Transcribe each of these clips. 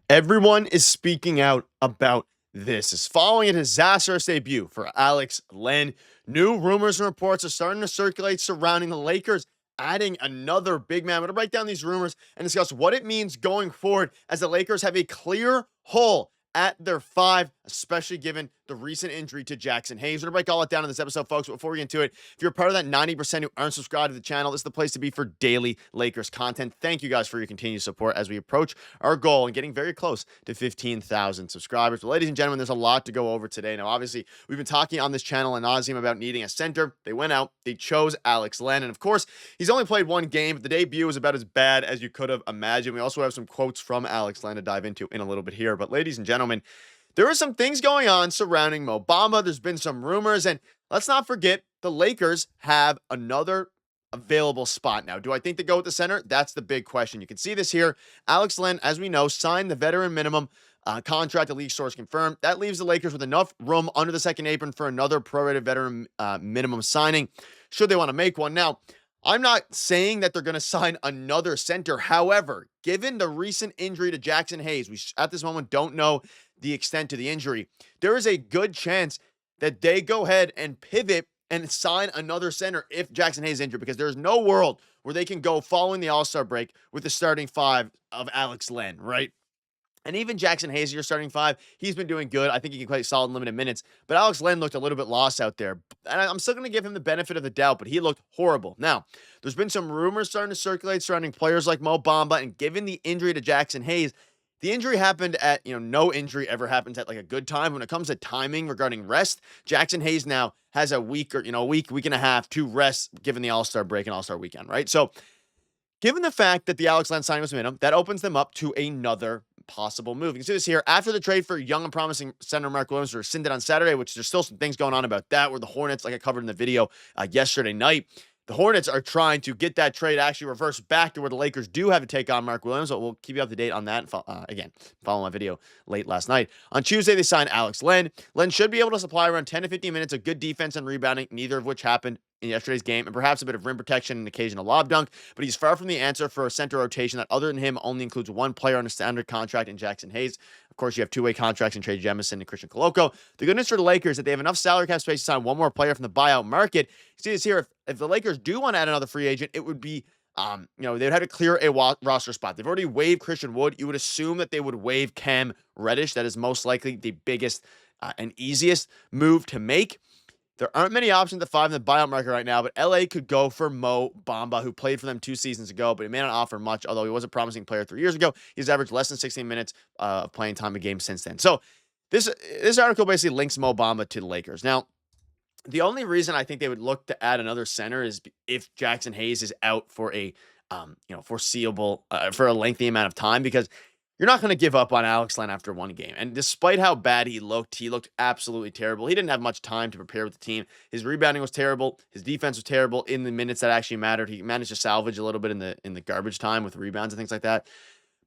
Everyone is speaking out about this. Is following a disastrous debut for Alex Len. New rumors and reports are starting to circulate surrounding the Lakers adding another big man. We're going to break down these rumors and discuss what it means going forward as the Lakers have a clear hole at their five, especially given the recent injury to Jackson Hayes. We're going to break all that down in this episode, folks. But before we get into it, if you're part of that 90% who aren't subscribed to the channel, this is the place to be for daily Lakers content. Thank you guys for your continued support as we approach our goal and getting very close to 15,000 subscribers. But ladies and gentlemen, there's a lot to go over today. Now, obviously, we've been talking on this channel ad nauseum about needing a center. They went out, they chose Alex Len. And of course, he's only played one game, but the debut was about as bad as you could have imagined. We also have some quotes from Alex Len to dive into in a little bit here. But ladies and gentlemen, there are some things going on surrounding Mo Bamba. There's been some rumors, and let's not forget the Lakers have another available spot now. Do I think they go with the center? That's the big question. You can see this here. Alex Len, as we know, signed the veteran minimum contract, the league source confirmed. That leaves the Lakers with enough room under the second apron for another prorated veteran minimum signing, should they want to make one. Now, I'm not saying that they're going to sign another center. However, given the recent injury to Jackson Hayes, we at this moment don't know the extent of the injury. There is a good chance that they go ahead and pivot and sign another center if Jackson Hayes is injured, because there's no world where they can go following the All-Star break with the starting five of Alex Len, right? And even Jackson Hayes, your starting five, he's been doing good. I think he can play solid in limited minutes. But Alex Len looked a little bit lost out there. And I'm still going to give him the benefit of the doubt, but he looked horrible. Now, there's been some rumors starting to circulate surrounding players like Mo Bamba. And given the injury to Jackson Hayes, the injury happened at, no injury ever happens at like a good time. When it comes to timing regarding rest, Jackson Hayes now has a week or, week and a half to rest given the All-Star break and All-Star weekend, right? So given the fact that the Alex Len signing was minimum, that opens them up to another possible move. You can see this here. After the trade for young and promising center Mark Williams were rescinded on Saturday, which there's still some things going on about that, where the Hornets, like I covered in the video yesterday night, the Hornets are trying to get that trade actually reversed back to where the Lakers do have to take on Mark Williams. So we'll keep you up to date on that. Again, follow my video late last night. On Tuesday, they signed Alex Len. Len should be able to supply around 10 to 15 minutes of good defense and rebounding, neither of which happened in yesterday's game, and perhaps a bit of rim protection and occasional lob dunk, but he's far from the answer for a center rotation that, other than him, only includes one player on a standard contract in Jackson Hayes. Of course, you have two-way contracts in Trey Jemison and Christian Coloco. The good news for the Lakers is that they have enough salary cap space to sign one more player from the buyout market. You see this here. If the Lakers do want to add another free agent, it would be, they'd have to clear a roster spot. They've already waived Christian Wood. You would assume that they would waive Cam Reddish. That is most likely the biggest and easiest move to make. There aren't many options at five in the buyout market right now, but LA could go for Mo Bamba, who played for them 2 seasons ago, but he may not offer much, although he was a promising player 3 years ago. He's averaged less than 16 minutes of playing time a game since then. So this article basically links Mo Bamba to the Lakers. Now, the only reason I think they would look to add another center is if Jackson Hayes is out for a foreseeable for a lengthy amount of time, because you're not going to give up on Alex Len after one game. And despite how bad he looked absolutely terrible. He didn't have much time to prepare with the team. His rebounding was terrible. His defense was terrible in the minutes that actually mattered. He managed to salvage a little bit in the garbage time with rebounds and things like that.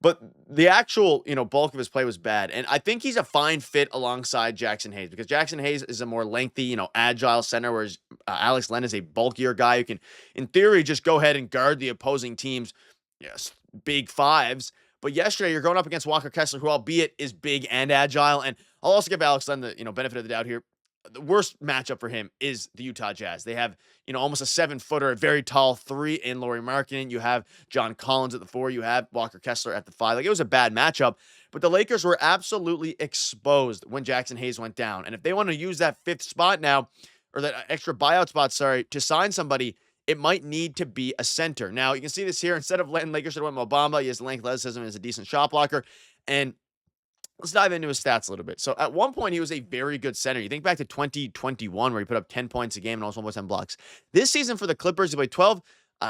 But the actual, bulk of his play was bad. And I think he's a fine fit alongside Jackson Hayes, because Jackson Hayes is a more lengthy, agile center, whereas Alex Len is a bulkier guy who can, in theory, just go ahead and guard the opposing team's big fives. But yesterday, you're going up against Walker Kessler, who, albeit, is big and agile. And I'll also give Alex Len the benefit of the doubt here. The worst matchup for him is the Utah Jazz. They have almost a 7-footer, a very tall 3 in Lauri Markkanen. You have John Collins at the 4. You have Walker Kessler at the 5. Like, it was a bad matchup. But the Lakers were absolutely exposed when Jackson Hayes went down. And if they want to use that 5th spot now, or that extra buyout spot, to sign somebody, it might need to be a center. Now, you can see this here. Instead of letting Lakers should have went Mo Bamba, he has length, athleticism, and is a decent shot blocker. And let's dive into his stats a little bit. So at one point, he was a very good center. You think back to 2021, where he put up 10 points a game and also 1.10 blocks. This season for the Clippers, he played 12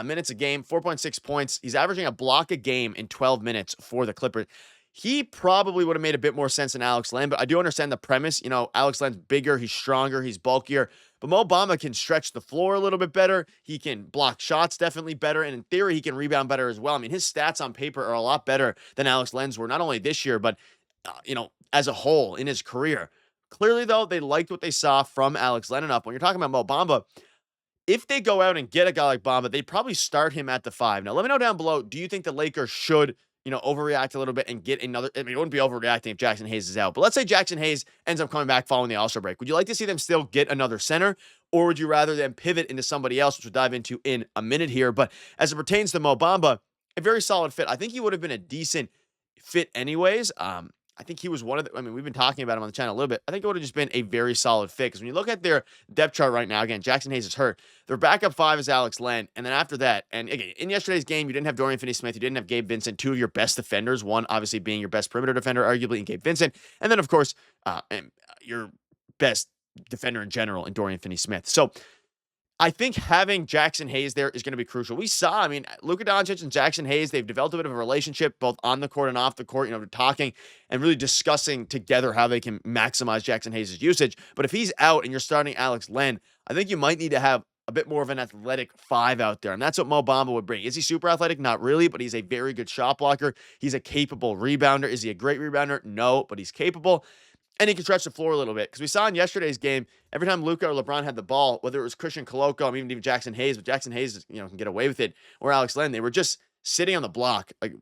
minutes a game, 4.6 points. He's averaging a block a game in 12 minutes for the Clippers. He probably would have made a bit more sense than Alex Len, but I do understand the premise. Alex Len's bigger, he's stronger, he's bulkier. But Mo Bamba can stretch the floor a little bit better. He can block shots definitely better. And in theory, he can rebound better as well. I mean, his stats on paper are a lot better than Alex Len's were, not only this year, but, as a whole in his career. Clearly, though, they liked what they saw from Alex Len enough. When you're talking about Mo Bamba, if they go out and get a guy like Bamba, they probably start him at the 5. Now, let me know down below, do you think the Lakers should overreact a little bit and get another. I mean, it wouldn't be overreacting if Jackson Hayes is out, but let's say Jackson Hayes ends up coming back following the All-Star break. Would you like to see them still get another center, or would you rather them pivot into somebody else, which we'll dive into in a minute here? But as it pertains to Mo Bamba, a very solid fit. I think he would have been a decent fit anyways. I think he was one of the, I mean, we've been talking about him on the channel a little bit. I think it would have just been a very solid fit because when you look at their depth chart right now, again, Jackson Hayes is hurt. Their backup 5 is Alex Len. And then after that, and again, in yesterday's game, you didn't have Dorian Finney-Smith. You didn't have Gabe Vincent, 2 of your best defenders. One, obviously, being your best perimeter defender, arguably, in Gabe Vincent. And then, of course, your best defender in general in Dorian Finney-Smith. So I think having Jackson Hayes there is going to be crucial. We saw, Luka Doncic and Jackson Hayes, they've developed a bit of a relationship both on the court and off the court, talking and really discussing together how they can maximize Jackson Hayes' usage. But if he's out and you're starting Alex Len, I think you might need to have a bit more of an athletic 5 out there. And that's what Mo Bamba would bring. Is he super athletic? Not really, but he's a very good shot blocker. He's a capable rebounder. Is he a great rebounder? No, but he's capable. And he can stretch the floor a little bit. Because we saw in yesterday's game, every time Luka or LeBron had the ball, whether it was Christian Koloko, even Jackson Hayes, but Jackson Hayes, can get away with it, or Alex Len, they were just sitting on the block, like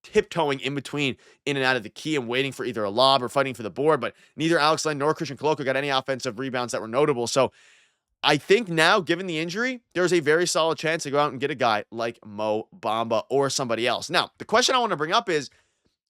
tiptoeing in between, in and out of the key and waiting for either a lob or fighting for the board. But neither Alex Len nor Christian Koloko got any offensive rebounds that were notable. So I think now, given the injury, there's a very solid chance to go out and get a guy like Mo Bamba or somebody else. Now, the question I want to bring up is,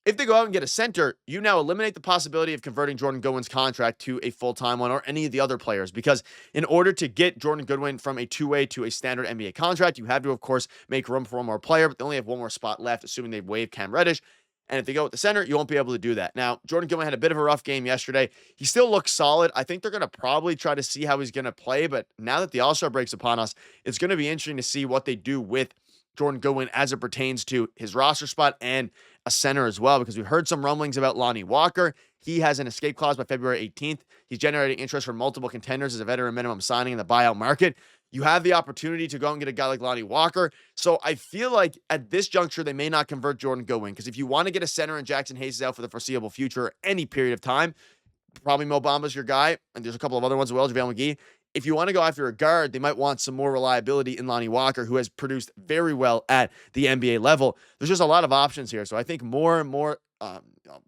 if they go out and get a center, you now eliminate the possibility of converting Jordan Goodwin's contract to a full-time one or any of the other players. Because in order to get Jordan Goodwin from a two-way to a standard NBA contract, you have to, of course, make room for one more player, but they only have one more spot left, assuming they waive Cam Reddish. And if they go with the center, you won't be able to do that. Now, Jordan Goodwin had a bit of a rough game yesterday. He still looks solid. I think they're going to probably try to see how he's going to play. But now that the All-Star break's upon us, it's going to be interesting to see what they do with Jordan Goodwin as it pertains to his roster spot and a center as well, because we've heard some rumblings about Lonnie Walker. He has an escape clause by February 18th. He's generating interest from multiple contenders as a veteran minimum signing in the buyout market. You have the opportunity to go and get a guy like Lonnie Walker. So I feel like at this juncture, they may not convert Jordan Goodwin, because if you want to get a center and Jackson Hayes is out for the foreseeable future, any period of time, probably Mo Bamba's your guy. And there's a couple of other ones as well, JaVale McGee. If you want to go after a guard, they might want some more reliability in Lonnie Walker, who has produced very well at the NBA level. There's just a lot of options here. So I think more and more,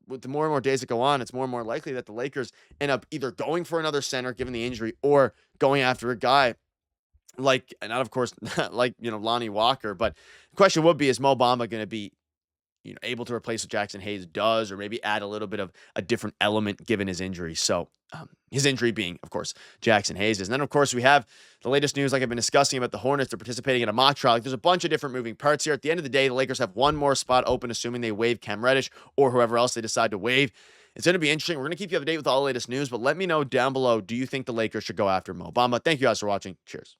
with the more and more days that go on, it's more and more likely that the Lakers end up either going for another center, given the injury, or going after a guy like, and not of course, like, Lonnie Walker. But the question would be, is Mo Bamba going to be able to replace what Jackson Hayes does, or maybe add a little bit of a different element given his injury? So his injury being, of course, Jackson Hayes. And then, of course, we have the latest news, like I've been discussing, about the Hornets. They're participating in a mock trial. Like, there's a bunch of different moving parts here. At the end of the day, the Lakers have one more spot open, assuming they waive Cam Reddish or whoever else they decide to waive. It's going to be interesting. We're going to keep you up to date with all the latest news, but let me know down below, do you think the Lakers should go after Mo Bamba? Thank you guys for watching. Cheers.